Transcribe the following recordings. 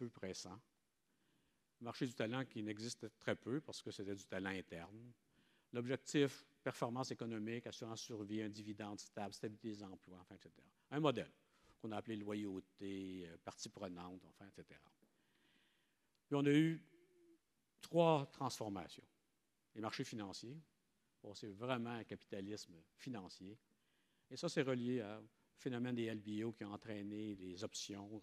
peu pressant. Le marché du talent qui n'existe très peu parce que c'était du talent interne. L'objectif, performance économique, assurance survie, un dividende stable, stabilité des emplois, enfin, etc. Un modèle qu'on a appelé loyauté, partie prenante, enfin, etc. Puis on a eu 3 transformations. Les marchés financiers, bon, c'est vraiment un capitalisme financier. Et ça, c'est relié au phénomène des LBO qui ont entraîné les options,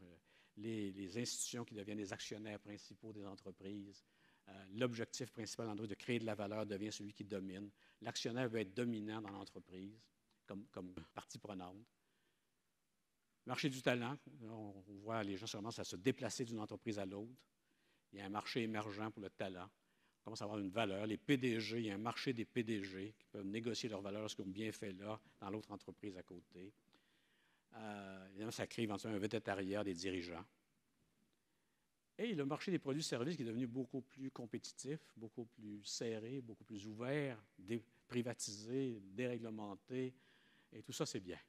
les institutions qui deviennent les actionnaires principaux des entreprises. L'objectif principal de l'entreprise de créer de la valeur devient celui qui domine. L'actionnaire veut être dominant dans l'entreprise comme partie prenante. Marché du talent, on voit les gens commencent à se déplacer d'une entreprise à l'autre. Il y a un marché émergent pour le talent. On commence à avoir une valeur. Les PDG, il y a un marché des PDG qui peuvent négocier leur valeur, ce qu'ils ont bien fait là, dans l'autre entreprise à côté. Évidemment, ça crée éventuellement un végétariat des dirigeants. Et le marché des produits et services qui est devenu beaucoup plus compétitif, beaucoup plus serré, beaucoup plus ouvert, privatisé, déréglementé. Et tout ça, c'est bien.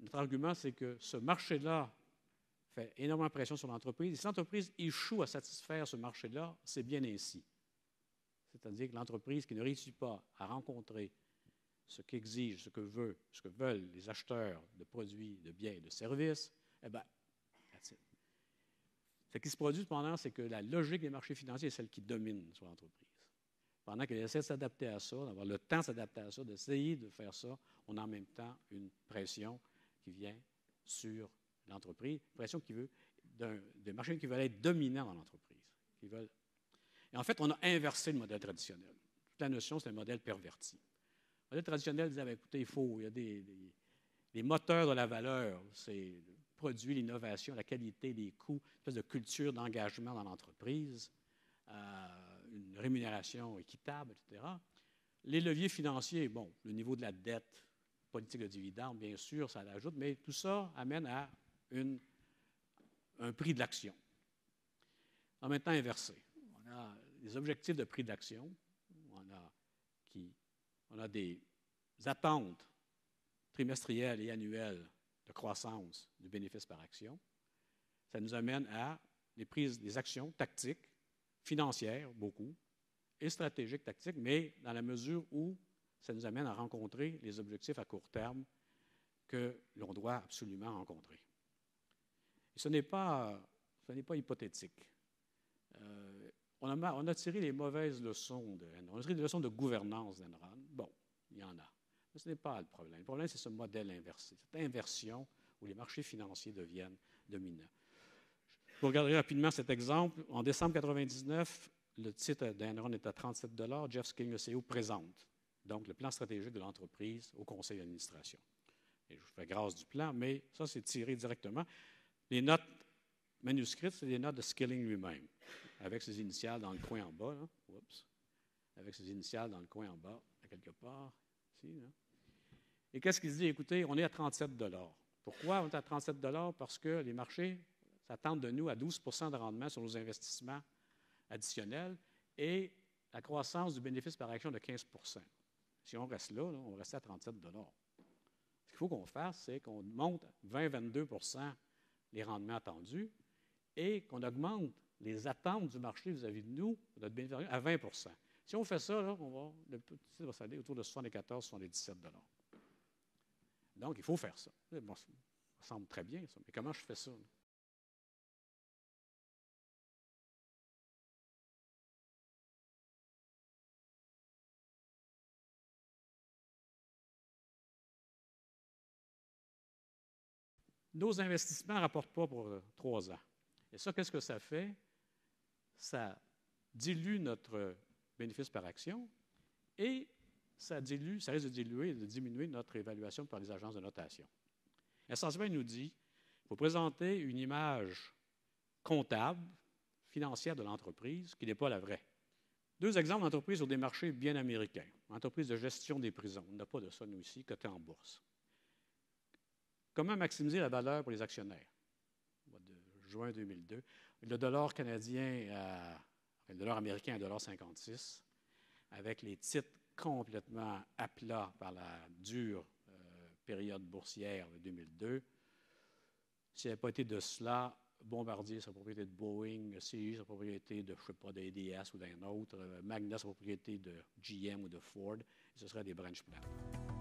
Notre argument, c'est que ce marché-là fait énormément de pression sur l'entreprise. Et si l'entreprise échoue à satisfaire ce marché-là, c'est bien ainsi. C'est-à-dire que l'entreprise qui ne réussit pas à rencontrer ce qu'exige, ce que veulent les acheteurs de produits, de biens et de services, eh bien, that's it. Ce qui se produit cependant, c'est que la logique des marchés financiers est celle qui domine sur l'entreprise. Pendant qu'elle essaie de s'adapter à ça, d'avoir le temps de s'adapter à ça, d'essayer de faire ça, on a en même temps une pression qui vient sur l'entreprise, une pression qui veut des marchés qui veulent être dominants dans l'entreprise. Et en fait, on a inversé le modèle traditionnel. Toute la notion, c'est un modèle perverti. Le modèle traditionnel disait, bien, écoutez, il y a des moteurs de la valeur, c'est le produit, l'innovation, la qualité, les coûts, une espèce de culture d'engagement dans l'entreprise, une rémunération équitable, etc. Les leviers financiers, bon, le niveau de la dette, politique de dividende, bien sûr, ça l'ajoute, mais tout ça amène à un prix de l'action. En même temps inversé. On a des objectifs de prix de l'action, on a des attentes trimestrielles et annuelles de croissance du bénéfice par action. Ça nous amène à des actions tactiques, financières, beaucoup, et stratégiques, tactiques, mais dans la mesure où ça nous amène à rencontrer les objectifs à court terme que l'on doit absolument rencontrer. Et ce n'est pas hypothétique. On a tiré les mauvaises leçons d'Enron. On a tiré des leçons de gouvernance d'Enron. Bon, il y en a. Mais ce n'est pas le problème. Le problème, c'est ce modèle inversé, cette inversion où les marchés financiers deviennent dominants. Vous regarderez rapidement cet exemple. En décembre 1999, le titre d'Enron est à 37 $. Jeff Skilling, le CEO, présente donc le plan stratégique de l'entreprise au conseil d'administration. Et je vous fais grâce du plan, mais ça, c'est tiré directement. Les notes manuscrites, c'est des notes de Skilling lui-même, avec ses initiales dans le coin en bas. Là. Oups. Avec ses initiales dans le coin en bas, à quelque part. Ici, là. Et qu'est-ce qu'il dit? Écoutez, on est à 37 $. Pourquoi on est à 37 $? Parce que les marchés s'attendent de nous à 12 % de rendement sur nos investissements additionnels et la croissance du bénéfice par action de 15 %. Si on reste là, on reste à 37 $. Ce qu'il faut qu'on fasse, c'est qu'on monte 20-22 % les rendements attendus et qu'on augmente les attentes du marché vis-à-vis de nous, notre bénéfice à 20 %. Si on fait ça, là, le titre va s'aller autour de 74-77 $. Donc, il faut faire ça. Bon, ça semble très bien, ça, mais comment je fais ça? Là? Nos investissements ne rapportent pas pour 3 ans. Et ça, qu'est-ce que ça fait? Ça dilue notre bénéfice par action et ça risque de diluer et de diminuer notre évaluation par les agences de notation. Essentiellement, il nous dit qu'il faut présenter une image comptable, financière de l'entreprise qui n'est pas la vraie. 2 exemples d'entreprises sur des marchés bien américains. Entreprise de gestion des prisons. On n'a pas de ça, nous, ici, cotée en bourse. Comment maximiser la valeur pour les actionnaires? Au mois de juin 2002. Le dollar canadien, le dollar américain à 1,56 $, avec les titres complètement à plat par la dure période boursière de 2002. S'il n'y avait pas été de cela, Bombardier serait propriété de Boeing, CI serait propriété de, je ne sais pas, d'ADS ou d'un autre, Magna serait propriété de GM ou de Ford, et ce serait des branch plans.